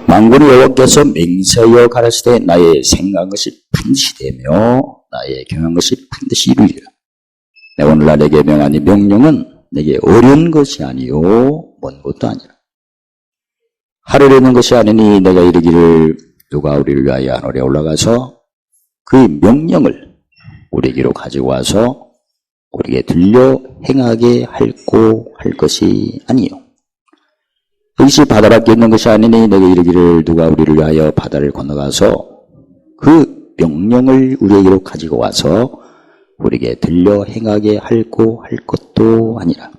만군의 여호와께서 맹세하여 가라사대 나의 생각한 것이 반드시 되며 나의 경한 것이 반드시 이루리라. 내가 오늘날 내게 명하니 명령은 내게 어려운 것이 아니요 먼 것도 아니라 하려는 것이 아니니 내가 이르기를 누가 우리를 위하여 하늘에 올라가서 그 명령을 우리에게로 가지고 와서 우리에게 들려 행하게 할고 할 것이 아니요 이것이 바다밖에 있는 것이 아니니 내가 이르기를 누가 우리를 위하여 바다를 건너가서 그 명령을 우리에게로 가지고 와서 우리에게 들려 행하게 할고 할 것도 아니라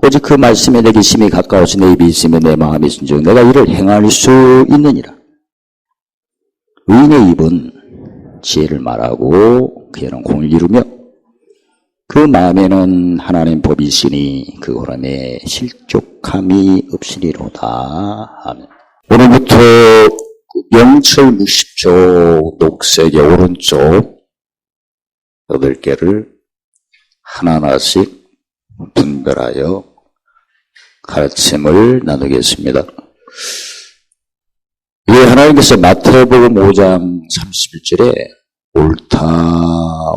오직 그 말씀에 내게 심히 가까워서 내 입이 있으며 내 마음이 있은즉 내가 이를 행할 수 있느니라. 의인의 입은 지혜를 말하고 그 혀는 공을 이루며 그 마음에는 하나님 법이 있으니 그 호람에 실족함이 없으리로다. 아멘. 오늘부터 명철 60쪽 녹색의 오른쪽 8개를 하나하나씩 분별하여 가르침을 나누겠습니다. 이 하나님께서 마태복음 5장 31절에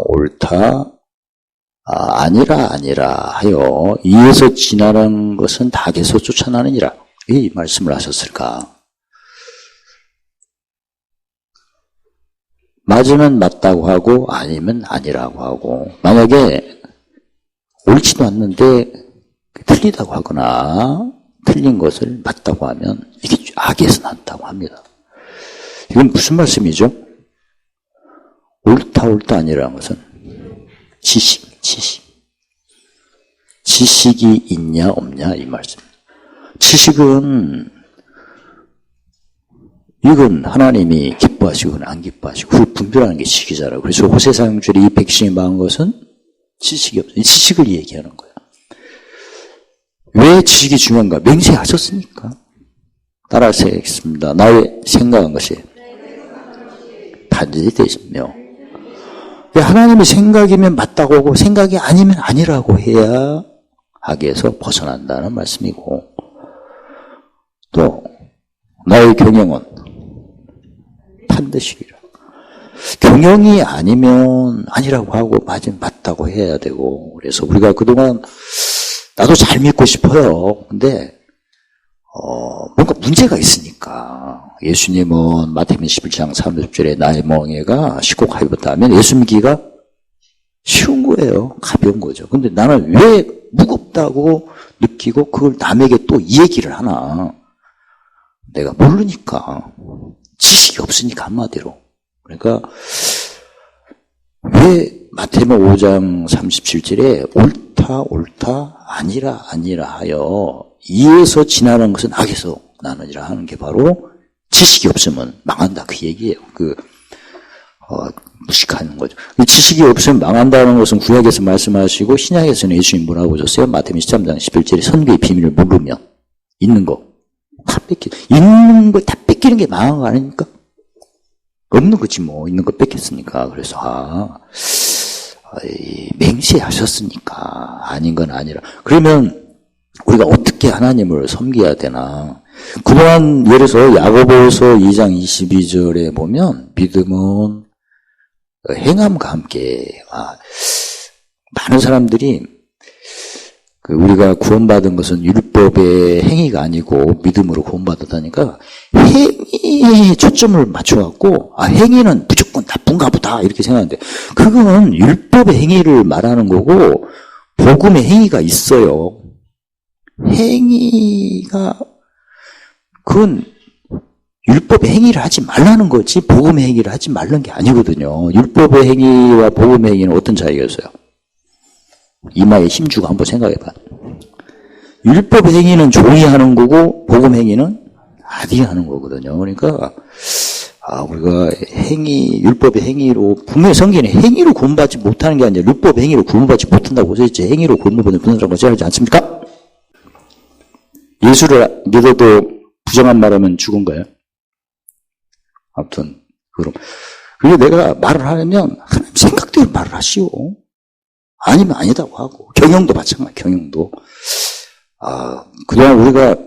옳다 아니라 하여 이에서 지나는 것은 닭에서 쫓아나느니라 이 말씀을 하셨을까? 맞으면 맞다고 하고 아니면 아니라고 하고 만약에 옳지도 않는데 틀리다고 하거나 틀린 것을 맞다고 하면 이게 악에서 난다고 합니다. 이건 무슨 말씀이죠? 옳다 아니라는 것은 지식이 있냐 없냐 이 말씀. 지식은 이건 하나님이 기뻐하시고 안 기뻐하시고 그걸 분별하는 게 지식이잖아요. 그래서 호세사형줄에 이 백성이 말한 것은 지식이 없어요. 지식을 얘기하는 거야. 왜 지식이 중요한가? 맹세하셨으니까. 따라서 하겠습니다. 나의 생각한 것이 반드시 되시며 하나님의 생각이면 맞다고 하고 생각이 아니면 아니라고 해야 악에서 벗어난다는 말씀이고 또 나의 경영은 반드시리라. 경영이 아니면 아니라고 하고 맞으면 맞다고 해야 되고 그래서 우리가 그동안 나도 잘 믿고 싶어요. 근데 뭔가 문제가 있으니까 예수님은 마태복음 11장 30절에 나의 멍에가 식곡하였다 하면 예수 믿기가 쉬운 거예요. 가벼운 거죠. 근데 나는 왜 무겁다고 느끼고 그걸 남에게 또 이 얘기를 하나? 내가 모르니까 지식이 없으니까 한마디로. 그러니까 왜 마태복음 5장 37절에 옳다 아니라 하여 이에서 지나는 것은 악에서 나느니라 하는 게 바로 지식이 없으면 망한다 그 얘기예요. 무식하는 거죠. 지식이 없으면 망한다는 것은 구약에서 말씀하시고 신약에서는 예수님 뭐라고 하셨어요? 마태복음 13장 11절에 선교의 비밀을 모르면 있는 거 다 있는 거 다 뺏기는 게 망한 거 아닙니까? 없는 거지 뭐 있는 거 뺏겼으니까. 그래서 맹세하셨으니까 아닌 건 아니라. 그러면 우리가 어떻게 하나님을 섬겨야 되나? 그동안 예를 들어서 야고보서 2장 22절에 보면 믿음은 행함과 함께 많은 사람들이 우리가 구원받은 것은 율법의 행위가 아니고 믿음으로 구원받았다니까 행위에 초점을 맞춰갖고 행위는 무조건 나쁜가 보다 이렇게 생각하는데 그건 율법의 행위를 말하는 거고 복음의 행위가 있어요. 행위가 그건 율법의 행위를 하지 말라는 거지 복음의 행위를 하지 말라는 게 아니거든요. 율법의 행위와 복음의 행위는 어떤 차이가 있어요? 이마에 힘주고 한번 생각해봐. 율법의 행위는 종이 하는 거고 복음 행위는 아들이 하는 거거든요. 그러니까 우리가 율법의 행위로 분명히 성경에 행위로 구원받지 못하는 게 아니라 율법의 행위로 구원받지 못한다고 써있지 행위로 구원받는 사람과 생각하지 않습니까? 예수를 믿어도 부정한 말하면 죽은 거예요. 아무튼 그리고 내가 말을 하려면 하나님 생각대로 말을 하시오. 아니면 아니다고 하고 경영도 마찬가지야. 경영도 그동안 우리가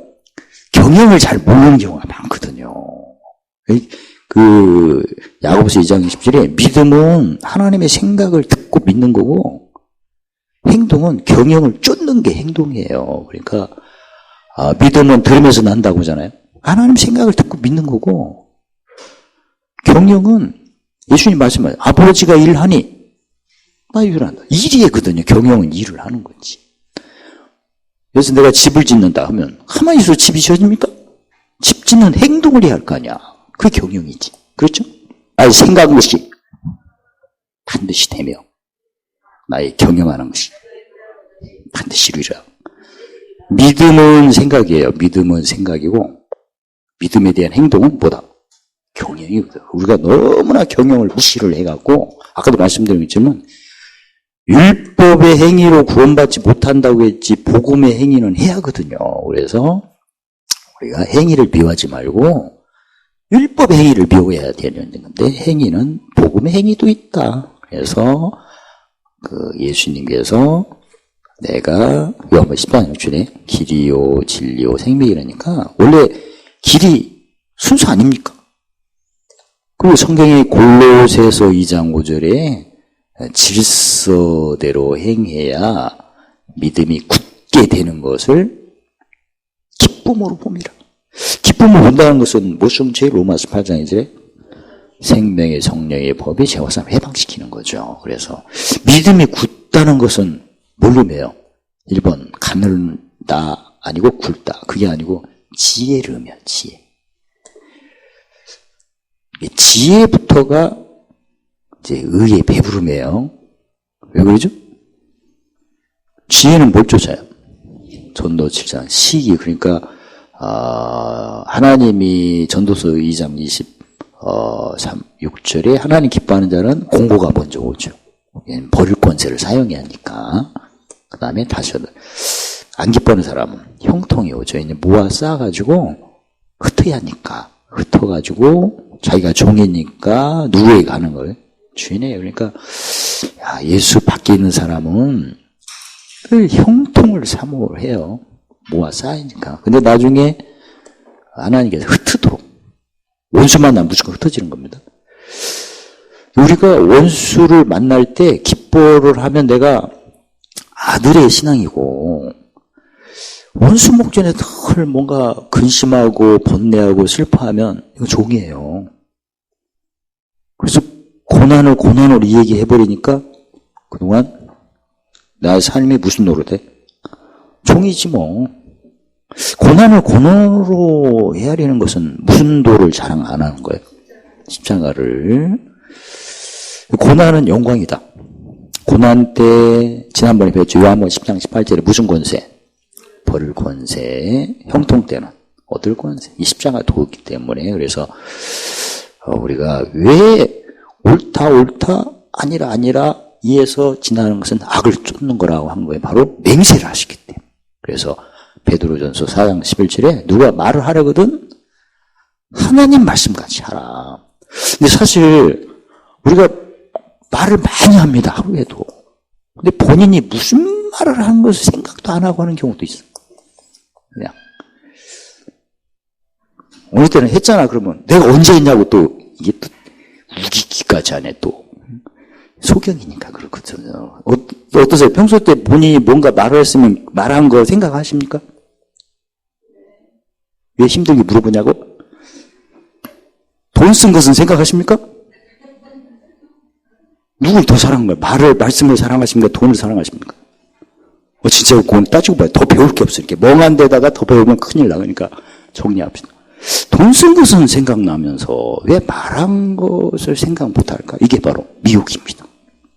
경영을 잘 모르는 경우가 많거든요. 야고보서 2장 20절에 믿음은 하나님의 생각을 듣고 믿는 거고 행동은 경영을 쫓는 게 행동이에요. 그러니까 믿음은 들으면서 난다고 하잖아요. 하나님 생각을 듣고 믿는 거고 경영은 예수님 말씀하세요. 아버지가 일하니 나 일한다. 일이거든요. 경영은 일을 하는 거지. 그래서 내가 집을 짓는다 하면 가만히 있어서 집이 지어집니까? 집 짓는 행동을 해야 할 거 아니야. 그게 경영이지. 그렇죠? 나의 생각한 것이 반드시 되며 나의 경영하는 것이 반드시 이루리라. 믿음은 생각이에요. 믿음은 생각이고 믿음에 대한 행동은 뭐다? 경영이거든. 우리가 너무나 경영을 무시를 해갖고 아까도 말씀드렸지만 율법의 행위로 구원받지 못한다고 했지 복음의 행위는 해야 하거든요. 그래서 우리가 행위를 미워하지 말고 율법의 행위를 미워해야 되는 건데 행위는 복음의 행위도 있다. 그래서 예수님께서 내가 요한복음 14장 6절에 길이요 진리요 생명이라니까 원래 길이 순서 아닙니까? 그리고 성경의 골로새서 2장 5절에 질서대로 행해야 믿음이 굳게 되는 것을 기쁨으로 봅니다. 기쁨을 본다는 것은 무슨 죄? 로마서 8장 2절에 생명의 성령의 법이 죄와 사람을 해방시키는 거죠. 그래서 믿음이 굳다는 것은 뭘로 매요? 1번 가늘다 아니고 굵다. 그게 아니고 지혜를 의미해요. 지혜. 지혜부터가 이제 의의 배부름이에요. 왜 그러죠? 지혜는 뭘 쫓아요? 전도 7장 시기. 그러니까 하나님이 전도서 2장 6절에 하나님 기뻐하는 자는 공고가 먼저 오죠. 버릴 권세를 사용해야 하니까. 그 다음에 다시 안 기뻐하는 사람은 형통이 오죠. 이제 모아 쌓아가지고 흩어야 하니까. 흩어가지고 자기가 종이니까 누구에게 가는 거예요? 주인이에요. 그러니까 예수 밖에 있는 사람은 늘 형통을 사모해요. 모아 쌓이니까. 근데 나중에 하나님께서 흩어도록 원수 만나면 무조건 흩어지는 겁니다. 우리가 원수를 만날 때 기뻐를 하면 내가 아들의 신앙이고 원수 목전에 늘 뭔가 근심하고 번뇌하고 슬퍼하면 이거 종이에요. 그래서 고난을 고난으로 이야기해버리니까 그동안 나의 삶이 무슨 노릇해? 종이지 뭐. 고난을 고난으로 헤아리는 것은 무슨 도를 자랑 안 하는 거예요? 십자가를. 고난은 영광이다. 고난 때 지난번에 배웠죠. 요한복음 10장 18절에 무슨 권세? 벌을 권세. 형통 때는 얻을 권세. 이 십자가 도이기 때문에 그래서 우리가 왜 옳다 아니라 이에서 지나는 것은 악을 쫓는 거라고 한 거예요. 바로 맹세를 하시기 때문에. 그래서 베드로전서 4장 11절에 누가 말을 하려거든 하나님 말씀같이 하라. 근데 사실 우리가 말을 많이 합니다. 하루에도. 근데 본인이 무슨 말을 하는 것을 생각도 안 하고 하는 경우도 있어. 그냥 어느 때는 했잖아. 그러면 내가 언제 했냐고 또 이게 또 우기기까지 하네 또. 소경이니까 그렇거든요. 어떠세요? 평소 때 본인이 뭔가 말을 했으면 말한 거 생각하십니까? 왜 힘들게 물어보냐고? 돈 쓴 것은 생각하십니까? 누굴 더 사랑한 거예요? 말씀을 사랑하십니까? 돈을 사랑하십니까? 진짜 그건 따지고 봐요. 더 배울 게 없어요. 이렇게 멍한 데다가 더 배우면 큰일 나가니까 정리합시다. 돈 쓴 것은 생각나면서 왜 말한 것을 생각 못할까? 이게 바로 미혹입니다.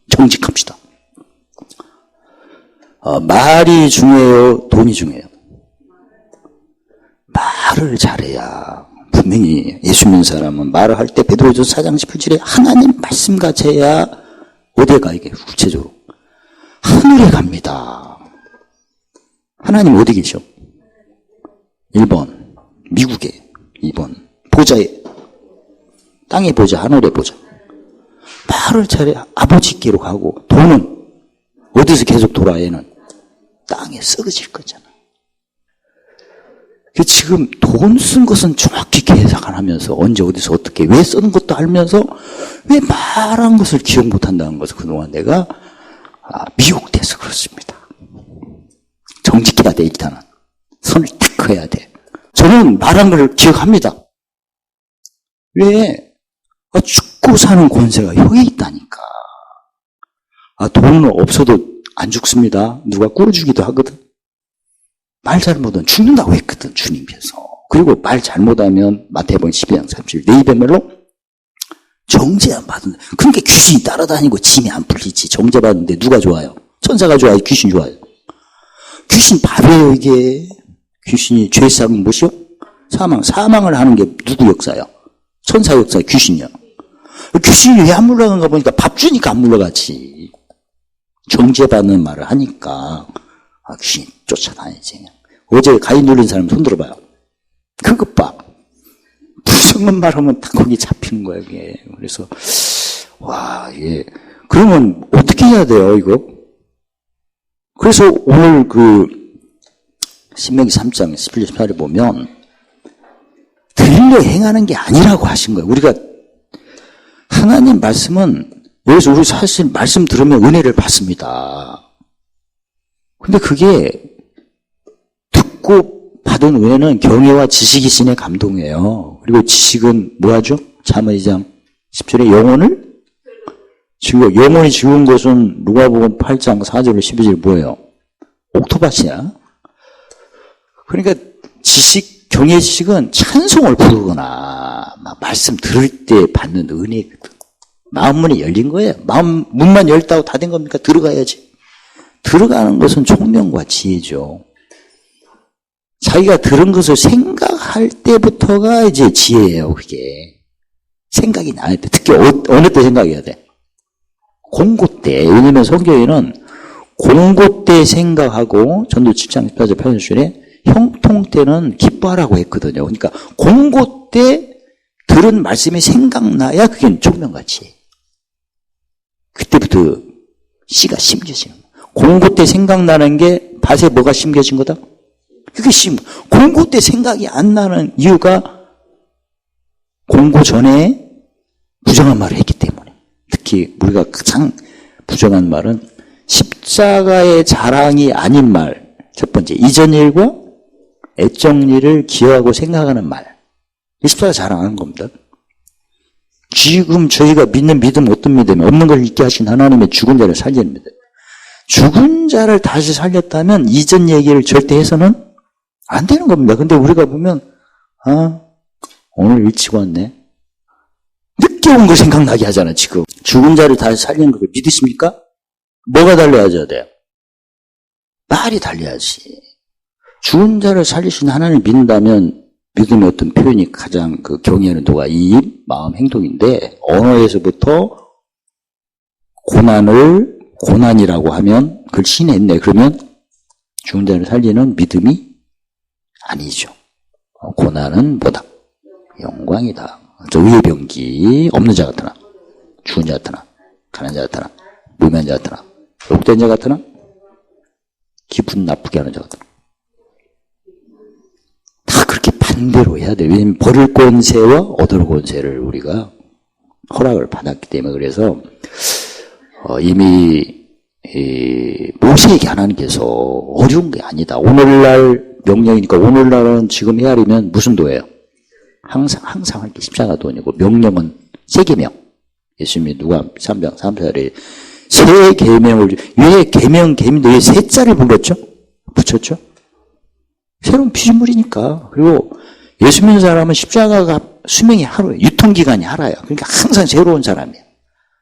정직합시다. 말이 중요해요? 돈이 중요해요? 말을 잘해야 분명히 예수 믿는 사람은 말을 할 때 베드로전서 4장 18절에 하나님 말씀같이 해야 어디에 가 이게 구체적으로 하늘에 갑니다. 하나님 어디 계셔? 1번 미국에 2번 보좌에 땅에 보좌 하늘에 보좌. 말을 잘해 아버지께로 가고 돈은 어디서 계속 돌아 얘는 땅에 썩어질 거잖아. 지금 돈 쓴 것은 정확히 계산 안 하면서 언제 어디서 어떻게 왜 쓰는 것도 알면서 왜 말한 것을 기억 못한다는 것을 그동안 내가 미혹돼서 그렇습니다. 정직해야 돼. 일단은 선을 딱 그어야 돼. 저는 말한 걸 기억합니다. 왜? 죽고 사는 권세가 혀에 있다니까. 돈은 없어도 안 죽습니다. 누가 꿇어주기도 하거든. 말 잘못하면 죽는다고 했거든, 주님께서. 그리고 말 잘못하면 마태복음 12장 37, 내 입의 말로 정죄 안 받는다. 그러니까 귀신이 따라다니고 짐이 안 풀리지. 정죄 받는데 누가 좋아요? 천사가 좋아요? 귀신 좋아요? 귀신 밥이에요, 이게. 귀신이 죄사함은 무엇이요? 사망. 사망을 하는 게 누구 역사요? 천사 역사요? 귀신이요? 귀신이 왜 안 물러가는가 보니까 밥 주니까 안 물러가지. 정죄받는 말을 하니까 귀신이 쫓아다니지. 어제 가위 눌린 사람 손 들어봐요. 그것 봐. 무슨 말하면 다 거기 잡히는 거야, 이게. 그래서 예. 그러면 어떻게 해야 돼요, 이거? 그래서 오늘 신명기 3장 11절 18절에 보면 들려 행하는 게 아니라고 하신 거예요. 우리가 하나님 말씀은 여기서 우리 사실 말씀 들으면 은혜를 받습니다. 근데 그게 듣고 받은 은혜는 경외와 지식이 신의 감동이에요. 그리고 지식은 뭐하죠? 잠언 2장 10절에 영혼을 지금 영혼이 지운 것은 누가복음 8장 4절 12절 뭐예요? 옥토밭이야. 그러니까 경외 지식은 찬송을 부르거나 말씀 들을 때 받는 은혜거든. 마음 문이 열린 거예요. 마음 문만 열다고 다 된 겁니까? 들어가야지. 들어가는 것은 총명과 지혜죠. 자기가 들은 것을 생각할 때부터가 이제 지혜예요, 그게. 생각이 나야 돼. 특히 어느 때 생각해야 돼? 공고 때. 왜냐면 성경에는 공고 때 생각하고 전도 7장 18절 8절에 형통 때는 기뻐하라고 했거든요. 그러니까 공고 때 들은 말씀이 생각나야 그게 총명과 지혜. 그때부터 씨가 심겨지는 거야. 공고 때 생각나는 게 밭에 뭐가 심겨진 거다? 그게 공고 때 생각이 안 나는 이유가 공고 전에 부정한 말을 했기 때문에. 특히 우리가 가장 부정한 말은 십자가의 자랑이 아닌 말. 첫 번째, 이전 일과 애정 일을 기여하고 생각하는 말. 십자가 자랑하는 겁니다. 지금 저희가 믿는 믿음 어떤 믿음이 없는 걸 있게 하신 하나님의 죽은 자를 살리는 믿음. 죽은 자를 다시 살렸다면 이전 얘기를 절대 해서는 안 되는 겁니다. 근데 우리가 보면 오늘 일찍 왔네. 늦게 온 거 생각나게 하잖아, 지금. 죽은 자를 다시 살리는 걸 믿으십니까? 뭐가 달려야 돼요? 말이 달려야지. 죽은 자를 살리신 하나님을 믿는다면 믿음의 어떤 표현이 가장 경외하는 도가 이 마음 행동인데, 언어에서부터 고난이라고 하면 그걸 신했네. 그러면 죽은 자를 살리는 믿음이 아니죠. 고난은 뭐다? 영광이다. 의의 병기 없는 자 같으나, 죽은 자 같으나, 가난 자 같으나, 무명한 자 같으나, 욕된 자 같으나, 기분 나쁘게 하는 자 같으나. 다 그렇게 반대로 해야 돼요. 왜냐면 버릴 권세와 얻을 권세를 우리가 허락을 받았기 때문에. 그래서 이미 모세에게 하나님께서 어려운 게 아니다. 오늘날 명령이니까 오늘날은 지금 헤아리면 무슨 도예요? 항상 할 게 십자가도니고 명령은 새 계명. 예수님이 누가 3장 3절에 새 계명을 왜 계명인데 왜 새 자를 붙였죠? 새로운 피조물이니까. 그리고 예수 믿는 사람은 십자가가 수명이 하루예요. 유통기간이 하루예요. 그러니까 항상 새로운 사람이에요.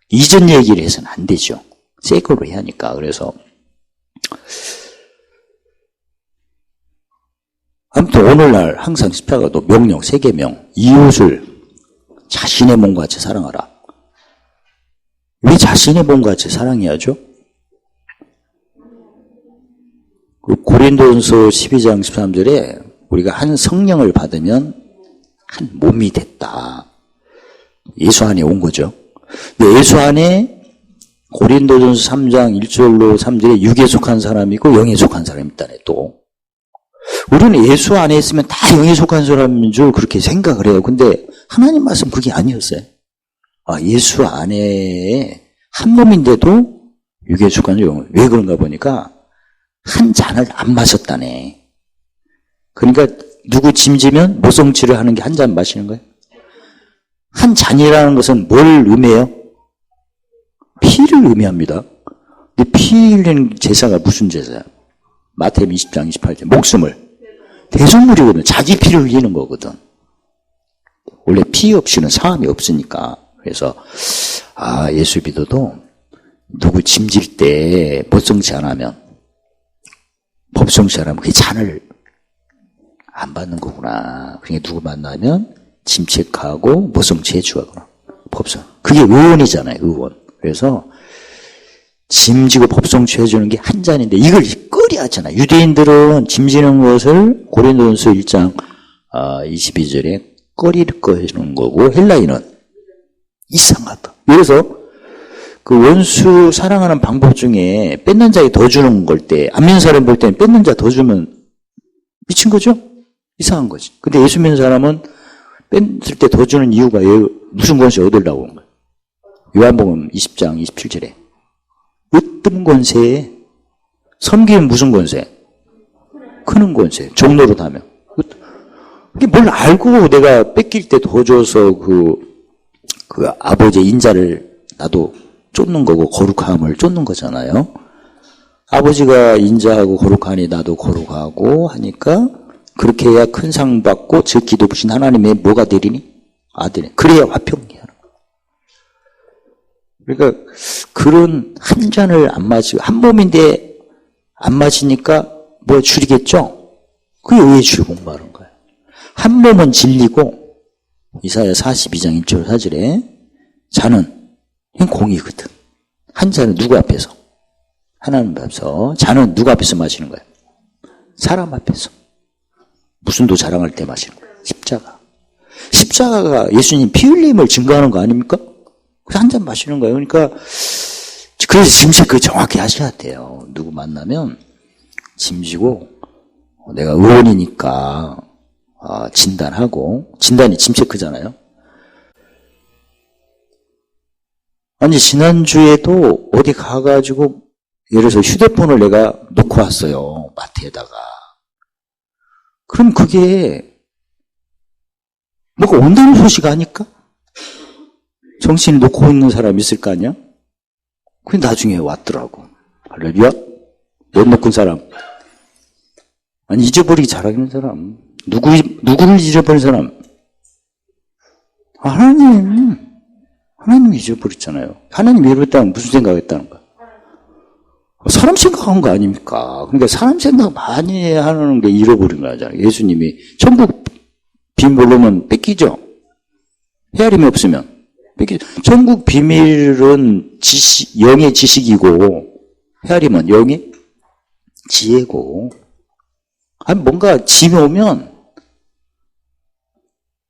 이전 얘기를 해서는 안 되죠. 새 걸로 해야 하니까. 그래서 아무튼 오늘날 항상 십자가도 명령, 새 계명, 이웃을 자신의 몸과 같이 사랑하라. 왜 자신의 몸과 같이 사랑해야죠? 고린도전서 12장 13절에 우리가 한 성령을 받으면 한 몸이 됐다. 예수 안에 온 거죠. 근데 예수 안에 고린도전서 3장 1절로 3절에 육에 속한 사람이고 영에 속한 사람이 있다네 또. 우리는 예수 안에 있으면 다 영에 속한 사람인 줄 그렇게 생각을 해요. 근데 하나님 말씀 그게 아니었어요. 예수 안에 한 몸인데도 육에 속한 영. 왜 그런가 보니까 한 잔을 안 마셨다네. 그러니까 누구 짐지면 모성치를 하는 게 한 잔 마시는 거예요. 한 잔이라는 것은 뭘 의미해요? 피를 의미합니다. 근데 피 흘리는 제사가 무슨 제사야? 마태복음 20장 28절 목숨을 대속물이거든. 자기 피를 흘리는 거거든. 원래 피 없이는 사함이 없으니까. 그래서 예수 믿어도 누구 짐질 때 법성치 안 하면 그 잔을 안 받는 거구나. 그러니까 누구 만나면 짐책하고 모성치 해주하거나 법성. 그게 의원이잖아요. 의원. 그래서 짐지고 법성치 해주는 게 한 잔인데 이걸 끓여야잖아. 유대인들은 짐지는 것을 고린도전서 1장 22절에 끓일 거 해주는 거고 헬라인은 이상하다. 그래서 그 원수 사랑하는 방법 중에 뺏는 자에 더 주는 걸 때 안 믿는 사람 볼 때는 뺏는 자 더 주면 미친 거죠? 이상한 거지. 근데 예수 믿는 사람은 뺐을 때 더 주는 이유가 무슨 권세 얻으려고 온 거예요. 요한복음 20장 27절에 으뜸 권세에 섬기면 무슨 권세? 크는 권세. 종로로 하면. 그게 뭘 알고 내가 뺏길 때 더 줘서 그 아버지의 인자를 나도 쫓는 거고 거룩함을 쫓는 거잖아요. 아버지가 인자하고 거룩하니 나도 거룩하고 하니까 그렇게 해야 큰 상 받고 즉 기도 부신 하나님의 뭐가 되리니? 아들이. 그래야 화평케 하는 거예요. 그러니까 그런 한 잔을 안 마시고 한 몸인데 안 마시니까 뭐 줄이겠죠? 그게 의의 줄 공부하는 거예요. 한 몸은 진리고 이사야 42장 1절 4절에 자는 공이거든. 한 잔은 누구 앞에서? 하나님 앞에서. 자는 누구 앞에서 마시는 거예요? 사람 앞에서. 무슨 도 자랑할 때 마시는 거예요? 십자가. 십자가가 예수님 피 흘림을 증거하는 거 아닙니까? 그래서 한 잔 마시는 거예요. 그러니까 그래서 짐식 그 정확히 하셔야 돼요. 누구 만나면 짐지고 내가 의원이니까 진단하고 진단이 짐체크잖아요. 아니 지난주에도 어디 가가지고 예를 들어서 휴대폰을 내가 놓고 왔어요. 마트에다가. 그럼 그게 뭐가 온다는 소식 아닐까? 정신을 놓고 있는 사람이 있을 거 아니야? 그게 나중에 왔더라고. 할렐루야? 못 놓고 온 사람. 아니 잊어버리기 잘하는 사람. 누구를 잊어버린 사람? 하나님이 잊어버렸잖아요. 하나님이 잃어버렸다면 무슨 생각했다는 거야? 사람 생각한 거 아닙니까? 그러니까 사람 생각 많이 하는 게 잃어버린 거잖아요. 예수님이 천국 비밀 모르면 뺏기죠? 헤아림이 없으면 뺏기죠. 천국 비밀은 영의 지식이고 헤아림은 영의 지혜고 아니 뭔가 짐이 오면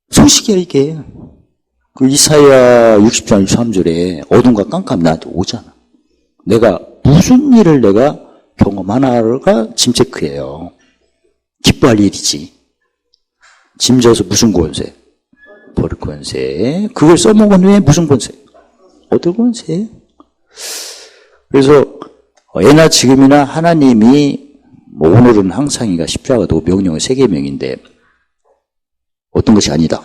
소식이야 이게. 그 이사야 60장 63절에 어둠과 깜깜이 나한테 오잖아. 내가 무슨 일을 내가 경험하나가 짐체크예요. 기뻐할 일이지. 짐져서 무슨 권세? 버릴 권세. 그걸 써먹은 후에 무슨 권세? 얻을 권세. 그래서 예나 지금이나 하나님이 오늘은 항상이가 십자가도 명령은 세계명인데 어떤 것이 아니다.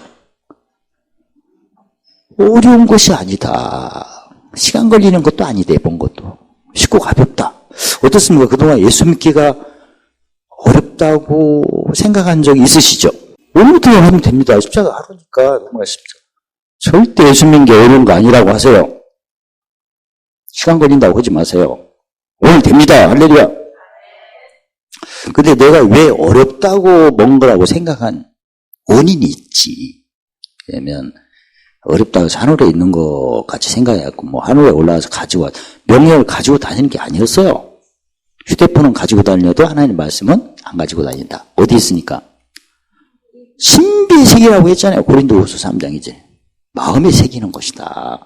어려운 것이 아니다. 시간 걸리는 것도 아니다. 본 것도. 쉽고 가볍다. 어떻습니까? 그동안 예수 믿기가 어렵다고 생각한 적이 있으시죠? 오늘부터 하면 됩니다. 십자가 하루니까 정말 쉽죠. 절대 예수 믿는 게 어려운 거 아니라고 하세요. 시간 걸린다고 하지 마세요. 오늘 됩니다. 할렐루야. 근데 내가 왜 어렵다고 뭔가라고 생각한 원인이 있지. 왜냐면 어렵다고 해서 하늘에 있는 거 같이 생각해갖고 뭐 하늘에 올라가서 가지고 명령을 가지고 다니는 게 아니었어요. 휴대폰은 가지고 다니려도 하나님 말씀은 안 가지고 다닌다. 어디 있으니까? 신비의 세계라고 했잖아요. 고린도후서 3장 이제. 마음에 새기는 것이다.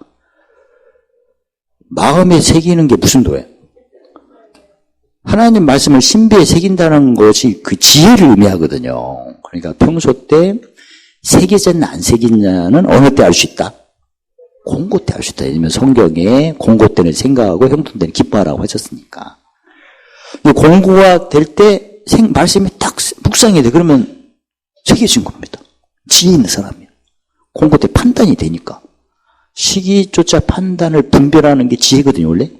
마음에 새기는 게 무슨 도예요? 하나님 말씀을 신비에 새긴다는 것이 그 지혜를 의미하거든요. 그러니까 평소 때 새기자냐 안 새기냐는 어느 때 알 수 있다? 공고 때 알 수 있다. 왜냐면 성경에 공고 때는 생각하고 형통 때는 기뻐하라고 하셨으니까. 공고가 될 때 말씀이 딱 묵상이 돼. 그러면 새겨진 겁니다. 지혜 있는 사람이에요. 공고 때 판단이 되니까. 시기조차 판단을 분별하는 게 지혜거든요, 원래.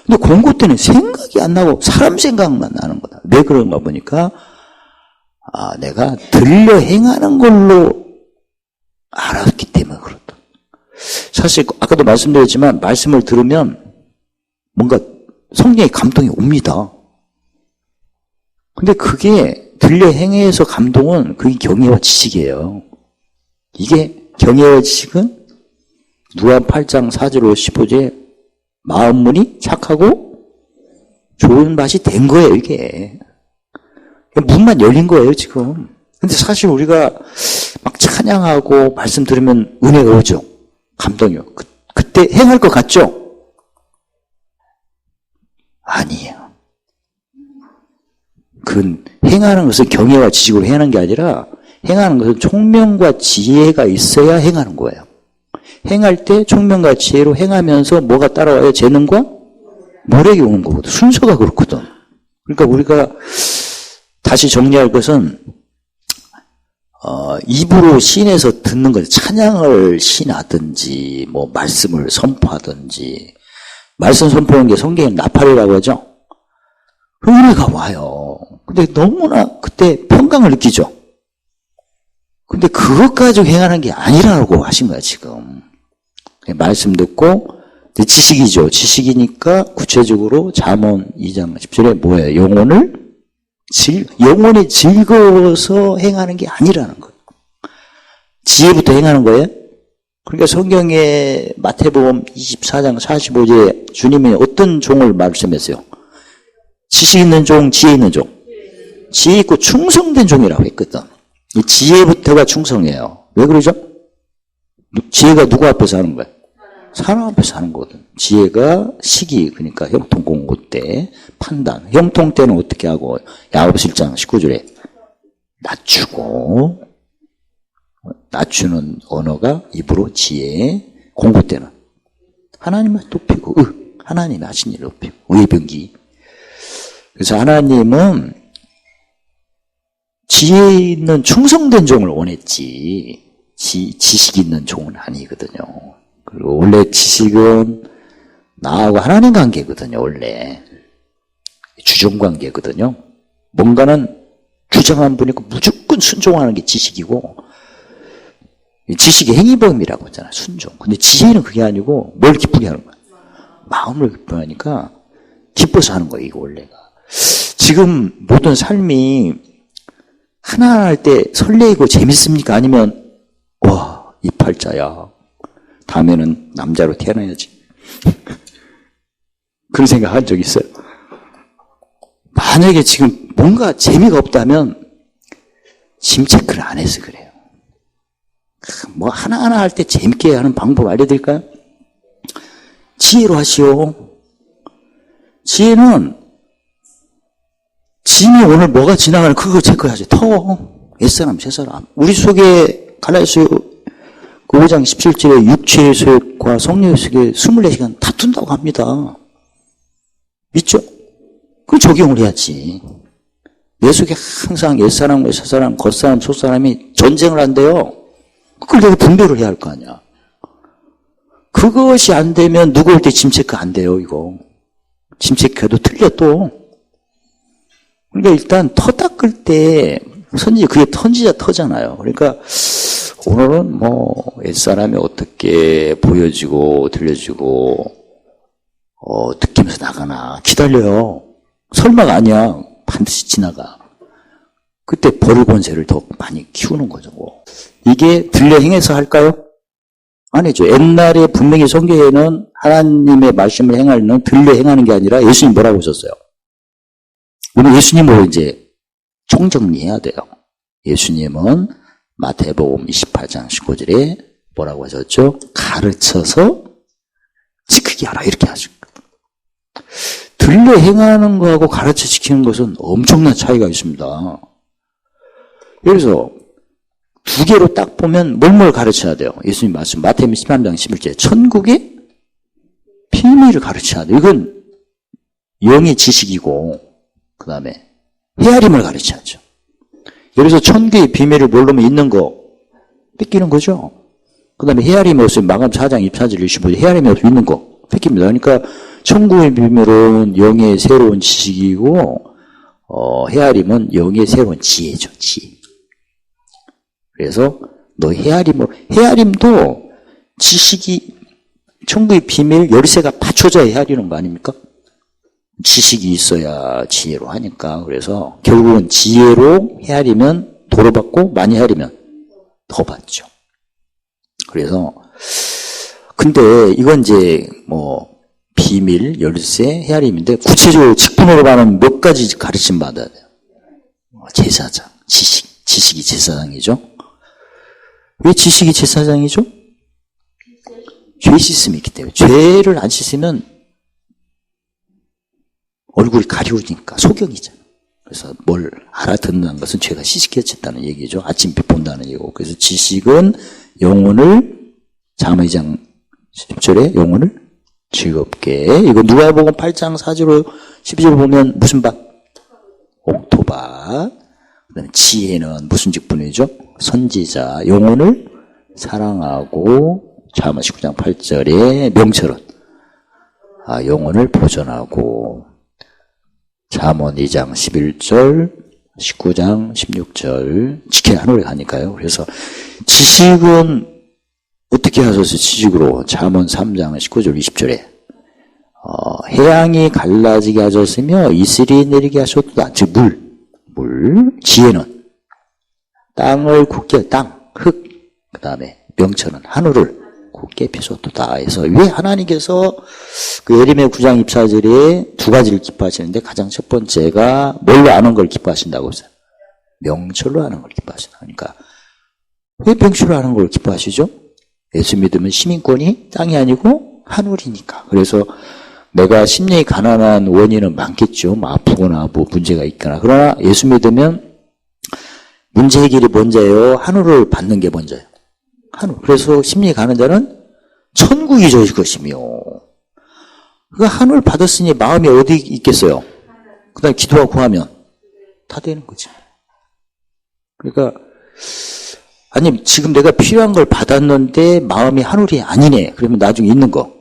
근데 공고 때는 생각이 안 나고 사람 생각만 나는 거다. 왜 그런가 보니까, 내가 들려 행하는 걸로 알았기 때문에 그렇다. 사실, 아까도 말씀드렸지만, 말씀을 들으면 뭔가 성령의 감동이 옵니다. 근데 그게 들려 행해서 감동은 그게 경외와 지식이에요. 이게 경외와 지식은 누가 8장 4절 15절에 마음문이 착하고 좋은 맛이 된 거예요, 이게. 문만 열린 거예요, 지금. 근데 사실 우리가 막 찬양하고 말씀 들으면 은혜가 오죠. 감동이요. 그때 행할 것 같죠? 아니에요. 그 행하는 것은 경외와 지식으로 행하는 게 아니라 행하는 것은 총명과 지혜가 있어야 행하는 거예요. 행할 때 총명과 지혜로 행하면서 뭐가 따라와요? 재능과 모략이 오는 거거든. 순서가 그렇거든. 그러니까 우리가 다시 정리할 것은 입으로 시인해서 듣는 거죠. 찬양을 시인하든지 뭐 말씀을 선포하든지. 말씀 선포하는 게 성경에 나팔이라고 하죠. 은혜가 와요. 근데 너무나 그때 평강을 느끼죠. 근데 그것 가지고 행하는 게 아니라고 하신 거야, 지금. 말씀 듣고, 지식이죠. 지식이니까 구체적으로 잠언 2장 10절에 뭐예요? 영혼이 즐거워서 행하는 게 아니라는 거예요. 지혜부터 행하는 거예요. 그러니까 성경에 마태복음 24장 45절에 주님이 어떤 종을 말씀했어요? 지식 있는 종, 지혜 있는 종. 지혜 있고 충성된 종이라고 했거든. 이 지혜부터가 충성이에요. 왜 그러죠? 지혜가 누구 앞에서 하는 거야? 사람 앞에서 하는 거거든. 지혜가 시기, 그러니까 형통 공고 때, 판단. 형통 때는 어떻게 하고, 야고보서 1장 19절에 낮추고, 낮추는 언어가 입으로 지혜, 공고 때는 하나님을 높이고, 하나님이 하신 일을 높이고, 의병기. 그래서 하나님은 지혜 있는 충성된 종을 원했지, 지식 있는 종은 아니거든요. 그리고 원래 지식은 나하고 하나님 관계거든요, 원래. 주종 관계거든요. 뭔가는 주장한 분이고 무조건 순종하는 게 지식이고, 지식의 행위범이라고 하잖아요, 순종. 근데 지혜는 그게 아니고 뭘 기쁘게 하는 거야? 마음을 기쁘게 하니까 기뻐서 하는 거예요, 이거 원래가. 지금 모든 삶이 하나하나 할 때 설레이고 재밌습니까? 아니면 와, 이 팔자야, 다음에는 남자로 태어나야지. 그런 생각 한 적 있어요? 만약에 지금 뭔가 재미가 없다면 짐 체크를 안 해서 그래요. 뭐 하나하나 할 때 재밌게 하는 방법 알려드릴까요? 지혜로 하시오. 지혜는 짐이 오늘 뭐가 지나가는 그거 체크해야지. 옛사람, 새사람. 우리 속에 갈라디아서 5장 17절에 육체의 소욕과 성령의 소욕에 24시간 다툰다고 합니다. 믿죠? 그 적용을 해야지. 내 속에 항상 옛사람과 새사람, 겉사람, 속사람이 전쟁을 한대요. 그걸 내가 분별을 해야 할 거 아니야. 그것이 안 되면 누구 올 때 짐 체크 안 돼요, 이거. 짐 체크해도 틀려 또. 그러니까 일단 터 닦을 때 그게 터잖아요. 그러니까 오늘은 뭐 옛사람이 어떻게 보여지고 들려지고 느끼면서 나가나 기다려요. 설마가 아니야. 반드시 지나가. 그때 벌 권세를 더 많이 키우는 거죠. 이게 들려 행해서 할까요? 아니죠. 옛날에 분명히 성경에는 하나님의 말씀을 행하는 들려 행하는 게 아니라 예수님 뭐라고 하셨어요? 우리 예수님으로 이제 총정리해야 돼요. 예수님은 마태복음 28장 19절에 뭐라고 하셨죠? 가르쳐서 지키게 하라, 이렇게 하셨거든요. 들려 행하는 거하고 가르쳐 지키는 것은 엄청난 차이가 있습니다. 그래서 두 개로 딱 보면 뭘 가르쳐야 돼요? 예수님 말씀 마태복음 13장 11절 천국의 비밀을 가르쳐야 돼요. 이건 영의 지식이고 그 다음에 헤아림을 가르쳐야죠. 여기서 천국의 비밀을 모르면 있는 거 뺏기는 거죠. 그 다음에 헤아림이 없으면 마감 4장 24절 25절 헤아림이 없으면 있는 거 뺏깁니다. 그러니까 천국의 비밀은 영의 새로운 지식이고 헤아림은 영의 새로운 지혜죠. 지혜. 그래서 너 헤아림도 지식이 천국의 비밀 열쇠가 받쳐져야 헤아리는 거 아닙니까? 지식이 있어야 지혜로 하니까. 그래서 결국은 지혜로 헤아리면 도로 받고 많이 헤아리면 더 받죠. 그래서 근데 이건 이제 비밀, 열쇠, 헤아림인데 구체적으로 직분으로 가면 몇 가지 가르침 받아야 돼요. 제사장, 지식이 제사장이죠. 왜 지식이 제사장이죠? 죄 씻음이 있기 때문에. 죄를 안 씻으면 얼굴이 가려우니까 소경이잖아. 그래서 뭘 알아듣는 것은 죄가 시식해졌다는 얘기죠. 아침빛 본다는 얘기고. 그래서 지식은 영혼을 잠언 2장 10절에 영혼을 즐겁게. 이거 누가복음 8장 4절 12절 보면 무슨 밭? 옥토밭. 그다음에 지혜는 무슨 직분이죠? 선지자. 영혼을 사랑하고. 잠언 19장 8절에 명철은 영혼을 보존하고. 잠언 2장 11절 19장 16절 지켜야 하늘에 가니까요. 그래서 지식은 어떻게 하셔서 지식으로 잠언 3장 19절 20절에 해양이 갈라지게 하셨으며 이슬이 내리게 하셨다. 즉 물. 지혜는 땅을 굳게 흙. 그 다음에 명철은 하늘을 굳게 펴셨도다. 해서 왜 하나님께서 그 예레미야 9장 24절에 두 가지를 기뻐하시는데 가장 첫 번째가 뭘로 아는 걸 기뻐하신다고 했어요? 명철로 아는 걸 기뻐하신다. 그러니까 왜 명철로 아는 걸 기뻐하시죠? 예수 믿으면 시민권이 땅이 아니고 하늘이니까. 그래서 내가 심령이 가난한 원인은 많겠죠. 뭐 아프거나 뭐 문제가 있거나. 그러나 예수 믿으면 문제 해결이 먼저예요? 하늘을 받는 게 먼저예요? 하늘. 그래서 심령이 가는 자는 천국이 저희 것이며. 그 하늘 받았으니 마음이 어디 있겠어요? 그 다음에 기도하고 구하면 다 되는 거죠. 그러니까 아니 지금 내가 필요한 걸 받았는데 마음이 하늘이 아니네. 그러면 나중에 있는 거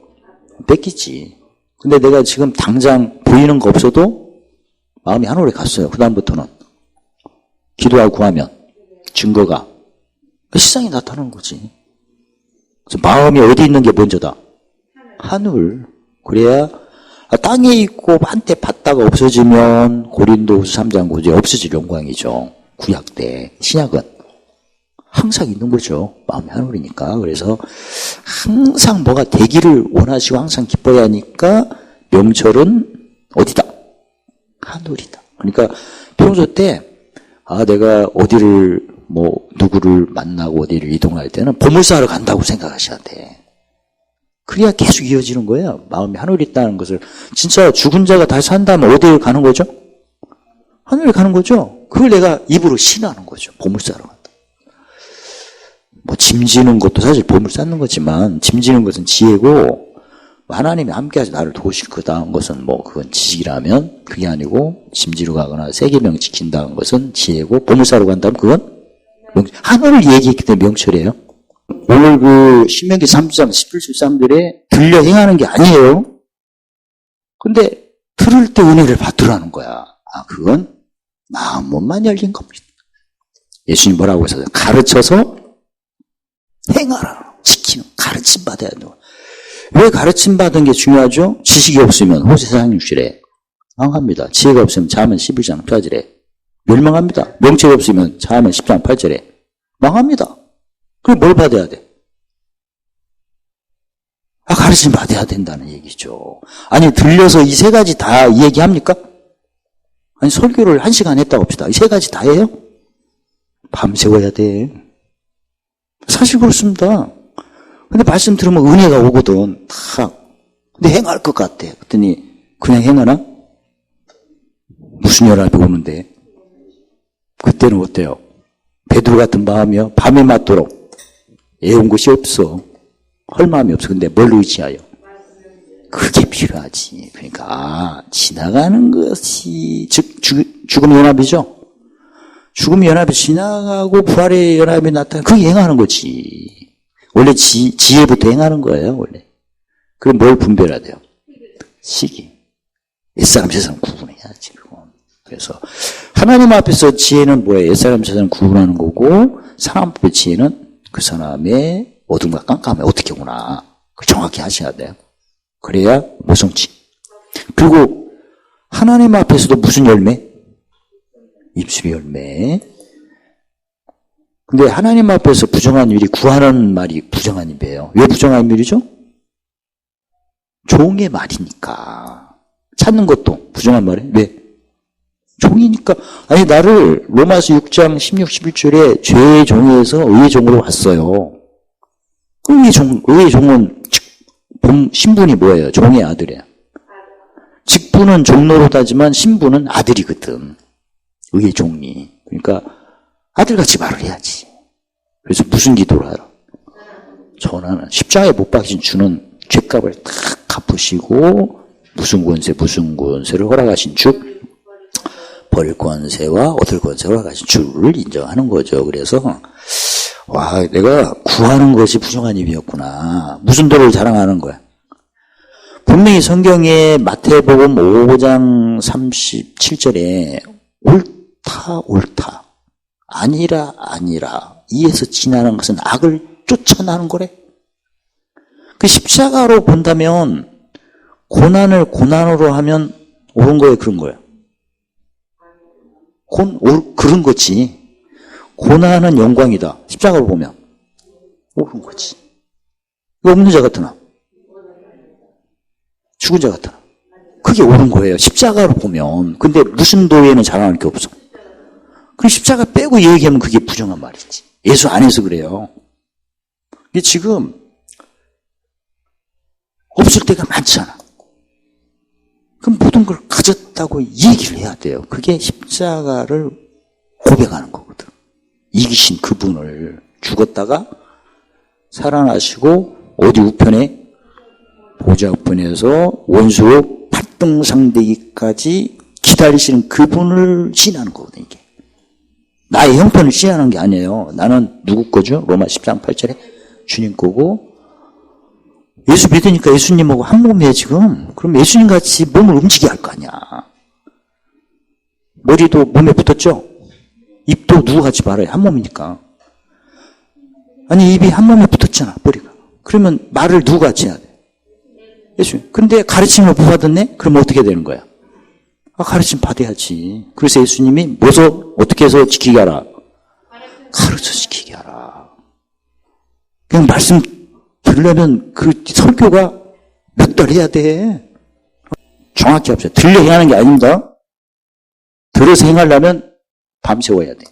뺏기지. 근데 내가 지금 당장 보이는 거 없어도 마음이 하늘에 갔어요. 그 다음부터는 기도하고 구하면 증거가 시장에 나타나는 거지. 그래서 마음이 어디 있는 게 먼저다? 하늘. 그래야 땅에 있고 한때 받다가 없어지면 고린도후서 3장 9절 없어질 영광이죠. 구약 때. 신약은 항상 있는 거죠. 마음이 하늘이니까. 그래서 항상 뭐가 되기를 원하시고 항상 기뻐야 하니까 명철은 어디다? 하늘이다. 그러니까 평소 때 내가 어디를 누구를 만나고 어디를 이동할 때는 보물사러 간다고 생각하셔야 돼. 그래야 계속 이어지는 거예요. 마음이 하늘에 있다는 것을. 진짜 죽은 자가 다시 산다면 어디를 가는 거죠? 하늘에 가는 거죠. 그걸 내가 입으로 신하는 거죠. 보물사러 간다. 짐 지는 것도 사실 보물 쌓는 거지만 짐 지는 것은 지혜고 하나님이 함께하시 나를 도우실 거다는 것은 그건 지식이라면 그게 아니고 짐 지러 가거나 세계명 지킨다는 것은 지혜고 보물 사러 간다면 그건 하늘을 얘기했기 때문에 명철이에요. 오늘 그 신명기 3장 11-13절에 들려 행하는 게 아니에요. 근데 들을 때 은혜를 받으라는 거야. 그건 마음만 열린 겁니다. 예수님 뭐라고 하셨어요? 가르쳐서 행하라. 지키는 가르침 받아야 돼요. 왜 가르침 받은 게 중요하죠? 지식이 없으면 호세사 6절에 망합니다. 지혜가 없으면 잠언 11장 8절에 멸망합니다. 명철이 없으면 잠언 10장 8절에 망합니다. 그럼 뭘 받아야 돼? 가르침 받아야 된다는 얘기죠. 아니 들려서 이 세 가지 다 얘기합니까? 아니 설교를 1시간 했다고 합시다. 이 세 가지 다 해요? 밤새워야 돼. 사실 그렇습니다. 근데 말씀 들으면 은혜가 오거든. 탁. 근데 행할 것 같아. 그랬더니 그냥 행하나? 무슨 연합이 오는데? 그때는 어때요? 베드로 같은 마음이요? 밤에 맞도록 애운 곳이 없어. 할 마음이 없어. 근데 뭘 의지하여? 그게 필요하지. 그러니까 지나가는 것이 즉 죽음 연합이죠. 죽음 연합이 지나가고 부활의 연합이 나타나 그게 행하는 거지. 원래 지혜부터 행하는 거예요. 원래. 그럼 뭘 분별해야 돼요? 시기. 옛사람 세상 구분해야지. 그건. 그래서 하나님 앞에서 지혜는 뭐예요? 옛사람 세상 구분하는 거고 사람 앞의 지혜는 그 사람의 어둠과 깜깜해 어떻게 구나. 그걸 정확히 하셔야 돼요. 그래야 모성치. 그리고 하나님 앞에서도 무슨 열매? 입술의 열매. 근데 하나님 앞에서 부정한 일이 구하는 말이 부정한 일이에요. 왜 부정한 일이죠? 종의 말이니까. 찾는 것도 부정한 말이에요. 왜? 종이니까. 아니 나를 로마서 6장 16, 11절에 죄의 종에서 의의 종으로 왔어요. 의의 종은 신분이 뭐예요? 종의 아들이에요. 직분은 종노릇하지만 신분은 아들이거든. 의의 종이. 그러니까 아들같이 말을 해야지. 그래서 무슨 기도를 하라? 전하는 십자가에 못 박힌 주는 죄값을 다 갚으시고 무슨 권세를 허락하신 주, 벌 권세와 얻을 권세를 허락하신 주를 인정하는 거죠. 그래서 와, 내가 구하는 것이 부정한 입이었구나. 무슨 도를 자랑하는 거야? 분명히 성경에 마태복음 5장 37절에 옳다. 아니라. 이에서 지나는 것은 악을 쫓아나는 거래. 그 십자가로 본다면 고난을 고난으로 하면 옳은 거예요, 그런 거예요? 그런 거지. 고난은 영광이다. 십자가로 보면 옳은 거지. 없는 자 같으나 죽은 자 같으나 그게 옳은 거예요. 십자가로 보면. 근데 무슨 도에는 자랑할 게 없어. 그럼 십자가 빼고 얘기하면 그게 부정한 말이지. 예수 안에서 그래요. 이게 지금 없을 때가 많잖아. 그럼 모든 걸 가졌다고 얘기를 해야 돼요. 그게 십자가를 고백하는 거거든. 이기신 그분을 죽었다가 살아나시고 어디 우편에? 보좌 우편에서 원수로 팔등상되기까지 기다리시는 그분을 시인하는 거거든, 이게. 나의 형편을 시인하는 게 아니에요. 나는 누구 거죠? 로마 10장 8절에 주님 거고 예수 믿으니까 예수님하고 한 몸이에요, 지금. 그럼 예수님 같이 몸을 움직여야 할 거 아니야. 머리도 몸에 붙었죠? 입도 누구같이 말해요. 한 몸이니까. 아니, 입이 한 몸에 붙었잖아, 머리가. 그러면 말을 누구같이 해야 돼? 예수. 근데 가르침을 못 받았네? 그럼 어떻게 되는 거야? 가르침 받아야지. 그래서 예수님이 뭐서 어떻게 해서 지키게 하라? 가르쳐 지키게 하라. 그냥 말씀 들으려면 그 설교가 몇 달 해야 돼. 정확히 합시다. 들려 행하는 게 아닙니다. 들어서 행하려면 밤새워야 돼.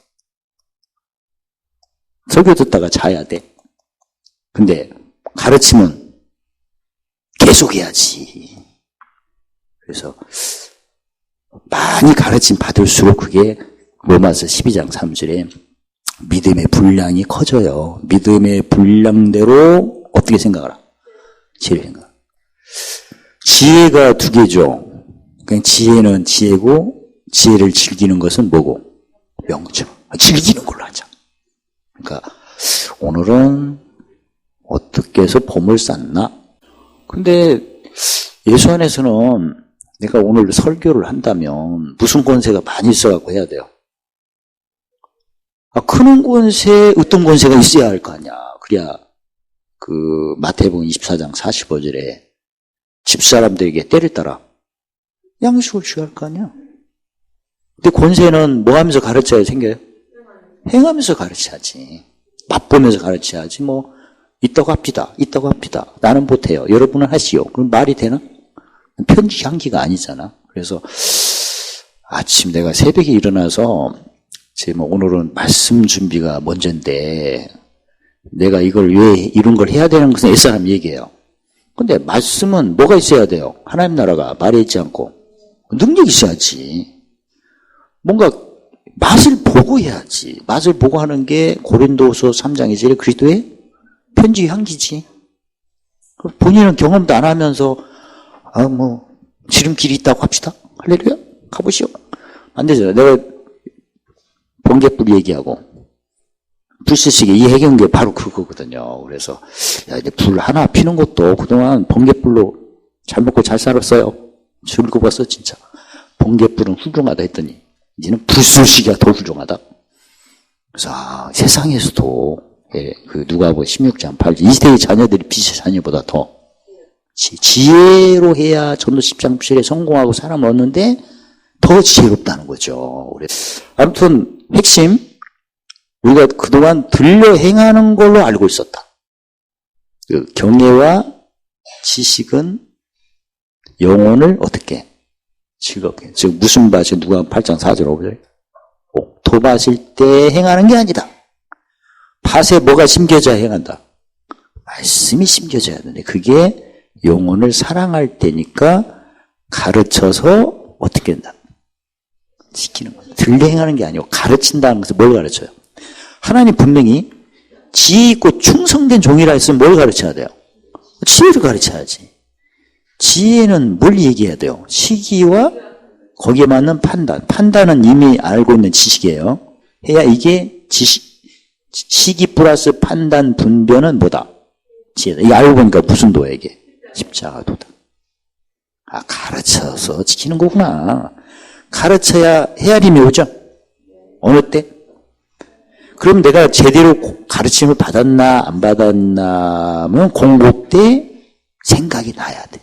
설교 듣다가 자야 돼. 근데 가르침은 계속 해야지. 그래서 많이 가르침 받을수록 그게 로마서 12장 3절에 믿음의 분량이 커져요. 믿음의 분량대로 어떻게 생각하라? 지혜를 생각. 지혜가 두 개죠. 그냥 지혜는 지혜고 지혜를 즐기는 것은 뭐고? 명철. 즐기는 걸로 하자. 그러니까 오늘은 어떻게 해서 봄을 쌌나? 근데 예수 안에서는 내가 오늘 설교를 한다면 무슨 권세가 많이 있어갖고 해야 돼요? 크는 권세, 어떤 권세가 있어야 할 거 아니야. 그래야 그 마태복음 24장 45절에 집사람들에게 때를 따라 양식을 줘야 할 거 아니야. 근데 권세는 뭐 하면서 가르쳐야 생겨요? 행하면서 가르쳐야지. 맛보면서 가르쳐야지. 뭐 있다고 합시다. 나는 못해요. 여러분은 하시오. 그럼 말이 되나? 편지 향기가 아니잖아. 그래서 아침 내가 새벽에 일어나서 오늘은 말씀 준비가 먼저인데 내가 이걸 왜 이런 걸 해야 되는 것은 옛사람 얘기해요. 근데 말씀은 뭐가 있어야 돼요? 하나님 나라가 말에 있지 않고 능력이 있어야지. 뭔가 맛을 보고 해야지. 맛을 보고 하는 게 고린도서 3장이지. 그리스도의 편지 향기지. 본인은 경험도 안 하면서 지름길이 있다고 합시다. 할렐루야. 가보시오. 안 되잖아요. 내가 번개불 얘기하고 불씨시계 이 해경계 바로 그거거든요. 그래서 야, 이제 불 하나 피는 것도 그동안 번개불로 잘 먹고 잘 살았어요. 즐거웠어 진짜. 번개불은 훌륭하다 했더니 이제는 불쏘시개가 더 훌륭하다. 그래서 세상에서도 그 누가복음 16장 8절 이 세대의 자녀들이 빛의 자녀보다 더 지혜로 해야 전도 10장 7에 성공하고 사람 얻는데 더 지혜롭다는 거죠. 아무튼 핵심 우리가 그동안 들려 행하는 걸로 알고 있었다. 그 경외와 지식은 영혼을 어떻게 즐겁게 즉 무슨 밭이 누가 8장 4절 5절 옥토밭일 때 행하는 게 아니다. 밭에 뭐가 심겨져야 행한다. 말씀이 심겨져야 되는데 그게 영혼을 사랑할 때니까 가르쳐서 어떻게 한다. 지키는 거다. 들려 행하는 게 아니고 가르친다는 것은 뭘 가르쳐요? 하나님 분명히 지혜 있고 충성된 종이라 했으면 뭘 가르쳐야 돼요? 지혜를 가르쳐야지. 지혜는 뭘 얘기해야 돼요? 시기와 거기에 맞는 판단. 판단은 이미 알고 있는 지식이에요. 해야 이게 시기 플러스 판단 분별은 뭐다? 지혜다. 이거 알고 보니까 무슨 도야 이게? 십자가도다. 가르쳐서 지키는 거구나. 가르쳐야 헤아림이 오죠? 어느 때? 그럼 내가 제대로 가르침을 받았나 안 받았나면 공부 때 생각이 나야 돼.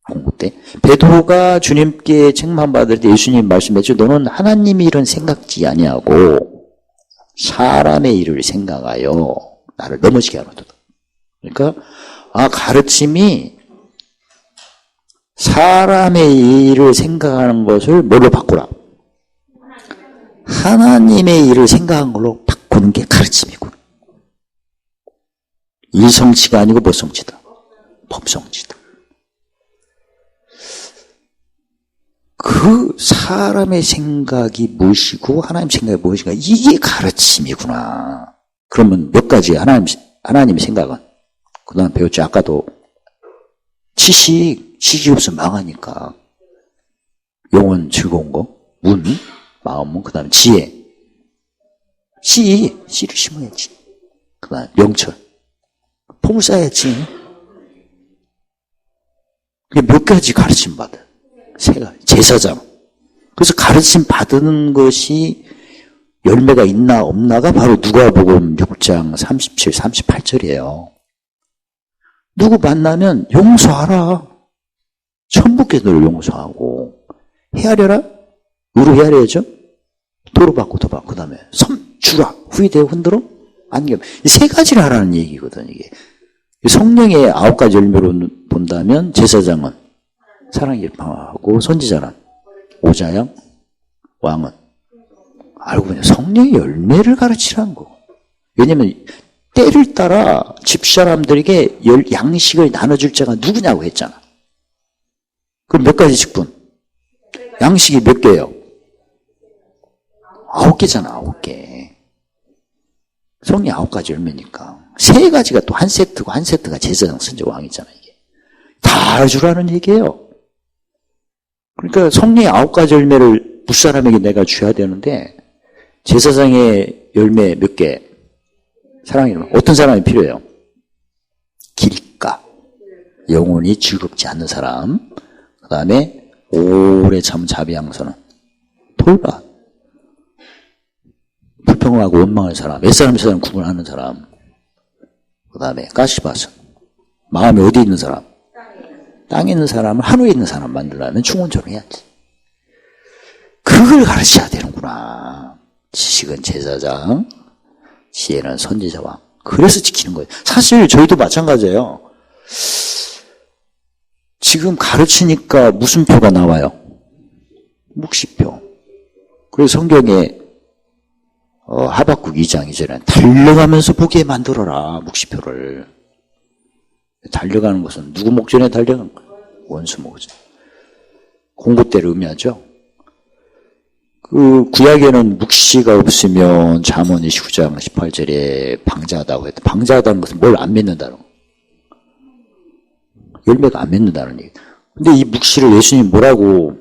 공부 때. 베드로가 주님께 책망받을 때 예수님 말씀했죠. 너는 하나님의 일은 생각지 아니하고 사람의 일을 생각하여 나를 넘어지게 하노도다. 그러니까 가르침이 사람의 일을 생각하는 것을 뭘로 바꾸라? 하나님의 일을 생각한 걸로 바꾸는 게 가르침이구나. 일성치가 아니고 뭐성치다? 법성치다. 그 사람의 생각이 무엇이고 하나님 생각이 무엇인가 이게 가르침이구나. 그러면 몇 가지 하나님의 생각은 그동안 배웠죠. 아까도 지식이 없으면 망하니까 영혼 즐거운 거, 문, 마음은 그 다음에 지혜, 씨를 심어야지. 그 다음에 명철, 폼을 쌓아야지. 그게 몇 가지 가르침 받아. 세 가지. 제사장. 그래서 가르침 받는 것이 열매가 있나 없나가 바로 누가복음 6장 37, 38절이에요. 누구 만나면 용서하라. 천부께서를 용서하고 헤아려라. 의로 헤아려야죠. 도로 받고 더 받고 그다음에 섬 주라. 후회되어 흔들어 안겨. 이 세 가지를 하라는 얘기거든 이게. 성령의 9가지 열매로 본다면 제사장은 사랑이 일파하고 선지자는 오자양 왕은 알고 보니 성령의 열매를 가르치라는 거. 왜냐면 때를 따라 집사람들에게 양식을 나눠줄 자가 누구냐고 했잖아. 그럼 몇 가지 직분? 양식이 몇 개예요? 9개잖아, 9개. 성령 9가지 열매니까. 3가지가 또 한 세트고 한 세트가 제사장 선지 왕이잖아, 이게. 다 주라는 얘기예요. 그러니까 성령의 9가지 열매를 무사람에게 내가 줘야 되는데, 제사장의 열매 몇 개? 사랑이 어떤 사람이 필요해요? 길가. 영혼이 즐겁지 않는 사람. 그 다음에 오래 참은 자비양선은 돌봐. 불평하고 원망할 사람. 옛사람 사람 구분하는 사람. 그 다음에 가시바선. 마음이 어디 있는 사람? 땅에 있는 사람을 하늘에 있는 사람 만들려면 충원적으로 해야지. 그걸 가르쳐야 되는구나. 지식은 제사장, 지혜는 선지자왕. 그래서 지키는 거예요. 사실 저희도 마찬가지예요. 지금 가르치니까 무슨 표가 나와요? 묵시표. 그래서 성경에 하박국 2장 2절에 달려가면서 보게 만들어라. 묵시표를. 달려가는 것은 누구 목전에 달려가는 거예요? 원수 목전. 공부 때를 의미하죠. 그 구약에는 묵시가 없으면 잠언 29장 18절에 방자하다고 했다. 방자하다는 것은 뭘 안 맺는다는 거. 열매가 안 맺는다는 얘기. 근데 이 묵시를 예수님이 뭐라고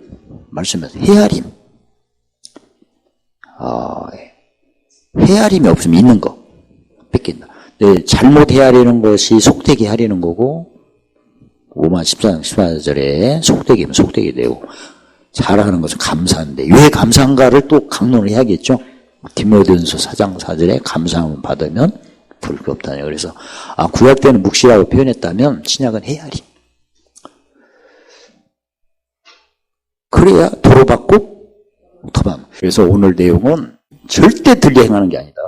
말씀하세요? 헤아림. 헤아림이 없으면 있는 거 뺏긴다. 네, 잘못 헤아리는 것이 속되게 하려는 거고, 5만 14장 14절에 속되게면 속되게 되고, 잘하는 것은 감사한데 왜 감사한가를 또 강론을 해야겠죠. 디모데전서 4장 4절에 감사함을 받으면 볼 게 없다네요. 그래서 구약 때는 묵시라고 표현했다면 신약은 헤아림. 그래야 도로받고 도망. 그래서 오늘 내용은 절대 들려 행하는 게 아니다.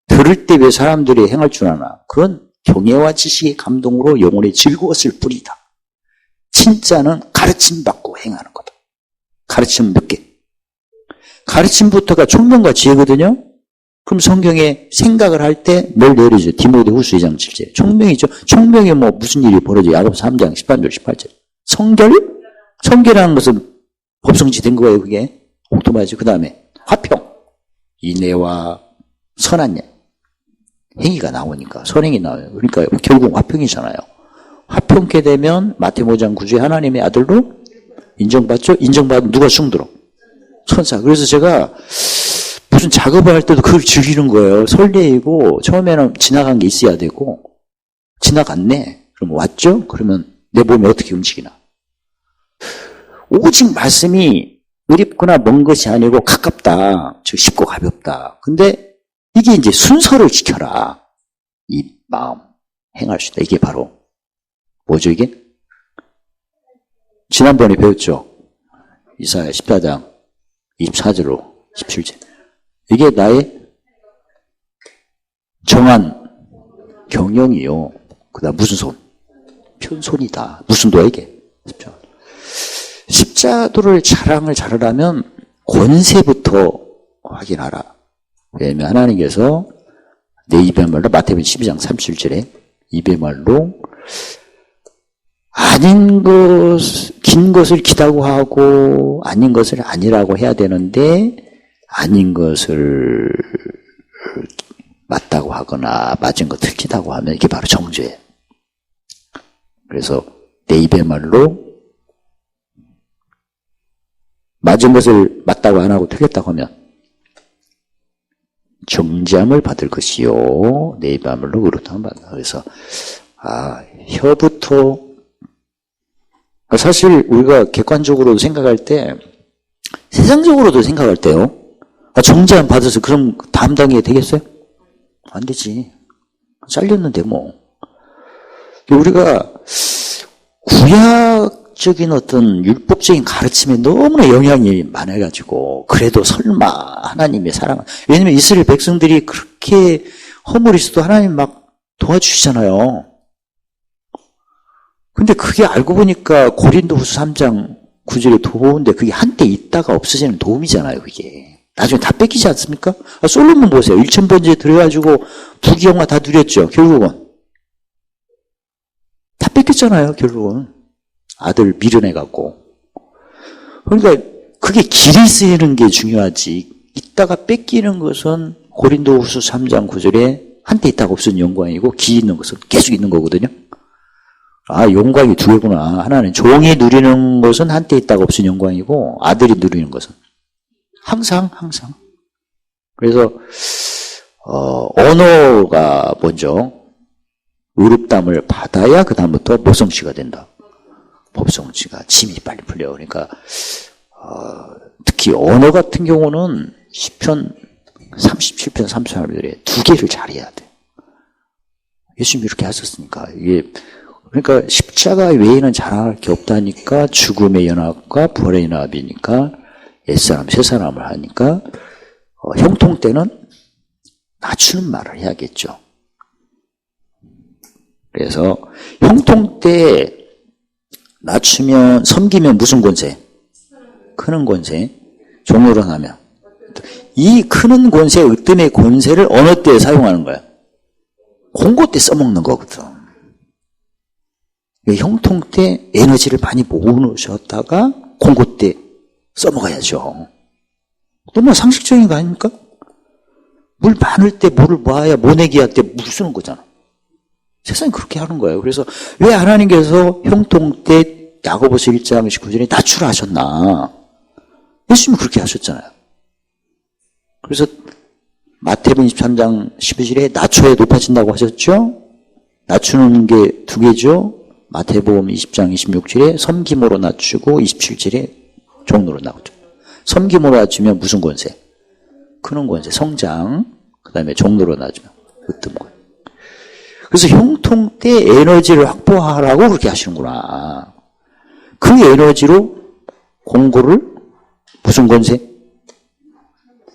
들을 때 왜 사람들이 행할 줄 아나? 그건 경애와 지식의 감동으로 영혼의 즐거웠을 뿐이다. 진짜는 가르침 받고 행하는 거다. 가르침 몇 개? 가르침부터가 총명과 지혜거든요. 그럼 성경에 생각을 할 때 뭘 내리죠? 디모데후서 2장 7절. 총명이죠. 총명이 뭐 무슨 일이 벌어져? 야고보서 3장 13절 18절. 성결? 성결이라는 것은 법성지 된 거예요, 그게. 옥토바지. 그 다음에 화평. 인애와 선한 행위가 나오니까 선행이 나와요. 그러니까 결국 화평이잖아요. 화평케 되면 마태복음 5장 9절에 하나님의 아들로 인정받죠? 인정받으면 누가 숨들어? 천사. 그래서 제가 무슨 작업을 할 때도 그걸 즐기는 거예요. 설레이고 처음에는 지나간 게 있어야 되고 지나갔네. 그럼 왔죠? 그러면 내 몸이 어떻게 움직이나? 오직 말씀이 어렵거나 먼 것이 아니고 가깝다. 즉 쉽고 가볍다. 근데 이게 이제 순서를 지켜라. 이 마음 행할 수 있다. 이게 바로 뭐죠 이게? 지난번에 배웠죠. 이사야 14장 24절로 17절. 이게 나의 정한 경영이요. 그 다음 무슨 손? 편손이다. 무슨 도야 이게? 십자도를 자랑을 잘하려면 권세부터 확인하라. 왜냐하면 하나님께서 내 입의 말로 마태복음 12장 37절에 입의 말로 아닌 것, 긴 것을 기다고 하고 아닌 것을 아니라고 해야 되는데 아닌 것을 맞다고 하거나 맞은 것 틀리다고 하면 이게 바로 정죄예요. 그래서 내 입의 말로 맞은 것을 맞다고 안 하고 틀렸다고 하면 정죄함을 받을 것이요. 내 입의 말로 의롭다함을 받는다. 그래서 혀부터 사실 우리가 객관적으로 생각할 때 세상적으로도 생각할 때요. 정죄함 받아서 그럼 다음 단계에 되겠어요? 안 되지. 잘렸는데 뭐. 우리가 구약적인 어떤 율법적인 가르침에 너무나 영향이 많아가지고 그래도 설마 하나님의 사랑. 왜냐면 이스라엘 백성들이 그렇게 허물이 있어도 하나님 막 도와주시잖아요. 근데 그게 알고 보니까 고린도후서 3장 9절에 도움인데 그게 한때 있다가 없어지는 도움이잖아요. 그게. 나중에 다 뺏기지 않습니까? 솔로몬 보세요. 1000번째 들어가지고 부귀영화 다 누렸죠. 결국은. 다 뺏겼잖아요. 결국은. 아들 미련해갖고. 그러니까 그게 길이 쓰이는 게 중요하지. 있다가 뺏기는 것은 고린도후서 3장 9절에 한때 있다가 없어진 영광이고 기 있는 것은 계속 있는 거거든요. 영광이 두 개구나. 하나는 종이 누리는 것은 한때 있다가 없어진 영광이고 아들이 누리는 것은 항상. 그래서 언어가 먼저 의롭담을 받아야 그 다음부터 법성취가 된다. 법성취가 짐이 빨리 풀려. 그러니까 특히 언어 같은 경우는 시편 37편 33절에 두 개를 잘해야 돼. 예수님이 이렇게 하셨으니까 이게 그러니까 십자가 외에는 잘할 게 없다니까 죽음의 연합과 부활의 연합이니까 옛사람 새사람을 하니까 형통 때는 낮추는 말을 해야겠죠. 그래서 형통 때 낮추면 섬기면 무슨 권세? 크는 권세. 종으로 하면 이 크는 권세, 으뜸의 권세를 어느 때 사용하는 거야? 공고 때 써먹는 거거든. 형통 때 에너지를 많이 모으셨다가 공고 때 써먹어야죠. 너무 상식적인 거 아닙니까? 물 많을 때 물을 모아야 모내기 할 때 물 쓰는 거잖아. 세상이 그렇게 하는 거예요. 그래서 왜 하나님께서 형통 때 야고보서 1장 19절에 낮추라 하셨나? 예수님이 그렇게 하셨잖아요. 그래서 마태복음 23장 12절에 낮춰야 높아진다고 하셨죠? 낮추는 게 두 개죠. 마태복음 20장 26절에 섬김으로 낮추고 27절에 종로로 나오죠. 섬김으로 낮추면 무슨 권세? 크는 권세, 성장. 그 다음에 종로로 낮추면 으뜸 권세. 그래서 형통 때 에너지를 확보하라고 그렇게 하시는구나. 그 에너지로 공고를 무슨 권세?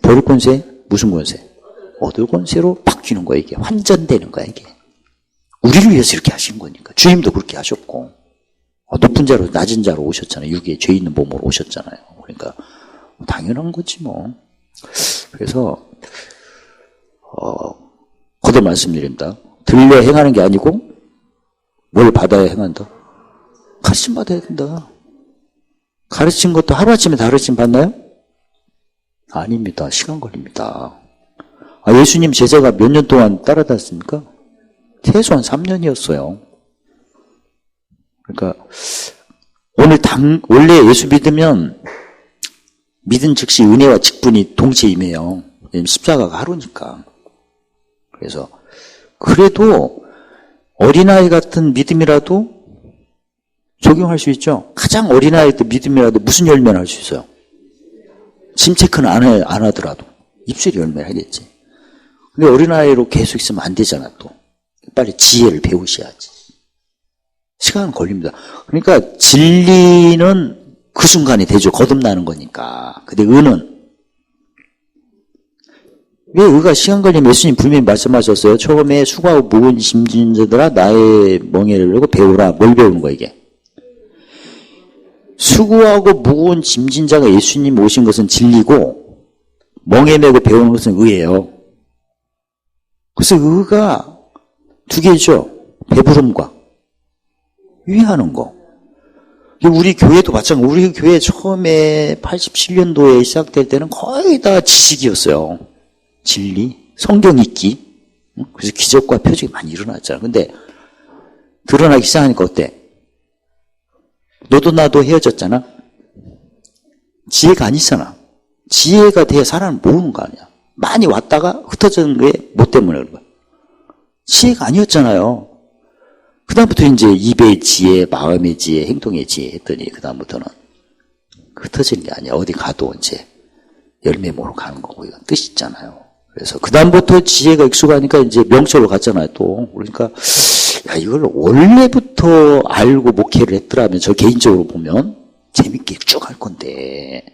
버릴 권세? 무슨 권세? 얻을 권세로 바뀌는 거야, 이게. 환전되는 거야, 이게. 우리를 위해서 이렇게 하신 거니까. 주님도 그렇게 하셨고. 높은 자로, 낮은 자로 오셨잖아요. 육에 죄 있는 몸으로 오셨잖아요. 그러니까, 당연한 거지, 뭐. 그래서, 거듭 말씀드립니다. 들려 행하는 게 아니고, 뭘 받아야 행한다? 가르침 받아야 된다. 가르친 것도 하루아침에 다 가르침 받나요? 아닙니다. 시간 걸립니다. 예수님 제자가 몇 년 동안 따라다녔습니까? 최소한 3년이었어요. 그러니까, 원래 예수 믿으면, 믿은 즉시 은혜와 직분이 동시에 임해요. 십자가가 하루니까. 그래서, 그래도 어린아이 같은 믿음이라도 적용할 수 있죠. 가장 어린아이 같은 믿음이라도 무슨 열매를 할 수 있어요? 심 체크는 안 하더라도 입술이 열매를 하겠지. 근데 어린아이로 계속 있으면 안 되잖아, 또. 빨리 지혜를 배우셔야지. 시간은 걸립니다. 그러니까 진리는 그 순간에 되죠. 거듭나는 거니까. 근데 의는 왜 의가 시간 걸리면 예수님 분명히 말씀하셨어요. 처음에 수고하고 무거운 짐진 자들아 나의 멍에를 들고 배우라. 뭘 배우는 거야 이게? 수고하고 무거운 짐진 자가 예수님 오신 것은 진리고 멍에 메고 배우는 것은 의예요. 그래서 의가 두 개죠. 배부름과 위하는 거. 우리 교회도 마찬가지고 우리 교회 처음에 87년도에 시작될 때는 거의 다 지식이었어요. 진리, 성경 읽기. 그래서 기적과 표적이 많이 일어났잖아. 근데 드러나기 시작하니까 어때? 너도 나도 헤어졌잖아. 지혜가 아니잖아. 지혜가 돼야 사람을 모으는 거 아니야. 많이 왔다가 흩어지는 게 뭐 때문에 그런 거야? 지혜가 아니었잖아요. 그다음부터 이제 입의 지혜, 마음의 지혜, 행동의 지혜 했더니 그다음부터는 흩어지는 게 아니야. 어디 가도 이제 열매 모로 가는 거고 이건 뜻이 있잖아요. 그래서 그다음부터 지혜가 익숙하니까 이제 명철로 갔잖아요. 또 그러니까 야 이걸 원래부터 알고 목회를 했더라면 저 개인적으로 보면 재밌게 쭉 할 건데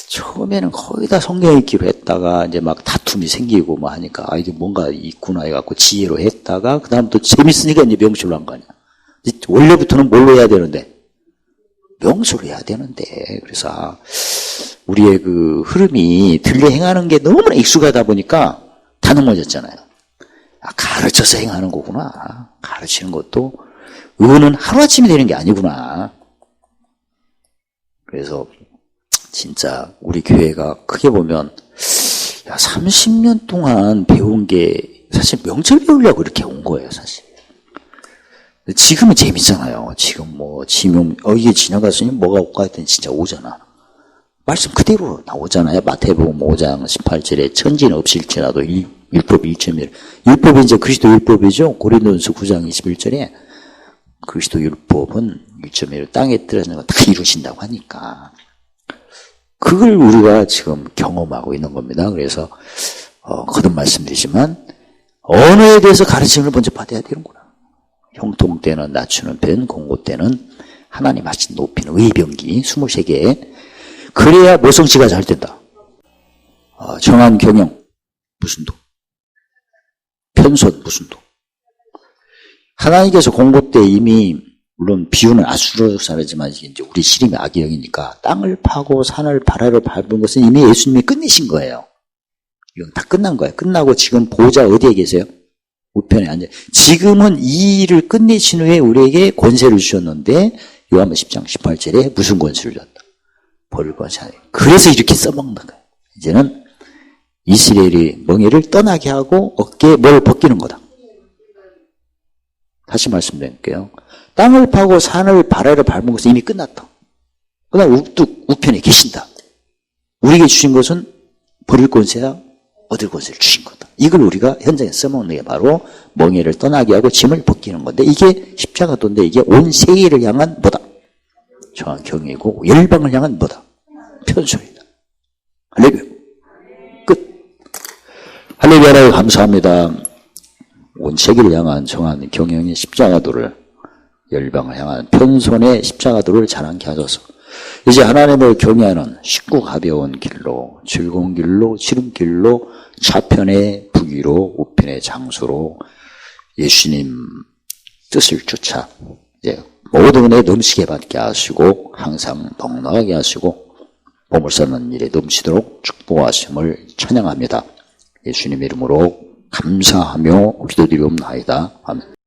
처음에는 거의 다 성경 읽기로 했다가 이제 막 다툼이 생기고 뭐 하니까 이게 뭔가 있구나 해갖고 지혜로 했다가 그다음부터 재밌으니까 이제 명철로 한 거 아니야. 원래부터는 뭘로 해야 되는데 명철로 해야 되는데 그래서 우리의 그 흐름이 들려 행하는 게 너무나 익숙하다 보니까 다 넘어졌잖아요. 가르쳐서 행하는 거구나. 가르치는 것도 의는 하루아침에 되는 게 아니구나. 그래서 진짜 우리 교회가 크게 보면 30년 동안 배운 게 사실 명철 배우려고 이렇게 온 거예요, 사실. 지금은 재밌잖아요. 지금 뭐 지명 이게 지나갔으니 뭐가 올까 했더니 진짜 오잖아. 말씀 그대로 나오잖아요. 마태복음 5장 18절에 천지는 없을지라도 율법 1.1. 율법이 이제 그리스도 율법이죠. 고린도전서 9장 21절에 그리스도 율법은 1.1 땅에 떨어지는 거 다 이루신다고 하니까. 그걸 우리가 지금 경험하고 있는 겁니다. 그래서 거듭 말씀드리지만 언어에 대해서 가르침을 먼저 받아야 되는구나. 형통 때는 낮추는 편, 공고 때는 하나님 하신 높이는 의병기 23개. 그래야 모성치가 잘 된다. 정한 경영 무슨 도? 편선 무슨 도? 하나님께서 공고 때 이미 물론 비유는 아수르사라지만 이제 우리 시림의 악영이니까 땅을 파고 산을 바다를 밟은 것은 이미 예수님이 끝내신 거예요. 이건 다 끝난 거예요. 끝나고 지금 보호자 어디에 계세요? 우편에 앉아. 지금은 이 일을 끝내신 후에 우리에게 권세를 주셨는데 요한복음 10장 18절에 무슨 권세를 줬다? 버릴 것이 아니에요. 그래서 이렇게 써먹는 거예요. 이제는 이스라엘이 멍에를 떠나게 하고 어깨에 뭘 벗기는 거다. 다시 말씀드릴게요. 땅을 파고 산을 발아를 밟은 것은 이미 끝났다. 그다음 우편에 계신다. 우리에게 주신 것은 버릴 권세야 얻을 권세를 주신 거다. 이걸 우리가 현장에 써먹는 게 바로 멍에를 떠나게 하고 짐을 벗기는 건데 이게 십자가도인데 이게 온 세계를 향한 뭐다? 정한 경이고 열방을 향한 뭐다? 편소이다. 할렐루야. 끝. 할렐루야라고 감사합니다. 온 세계를 향한 정한 경영의 십자가도를 열방을 향한 편손의 십자가도를 자랑케 하소서. 이제 하나님을 경외하는 쉽고 가벼운 길로 즐거운 길로 지름길로 좌편의 부귀로 우편의 장수로 예수님 뜻을 쫓아 이제 모든 은혜 넘치게 받게 하시고 항상 넉넉하게 하시고 몸을 쌓는 일에 넘치도록 축복하심을 찬양합니다. 예수님 이름으로 감사하며 기도드리옵나이다. 아멘.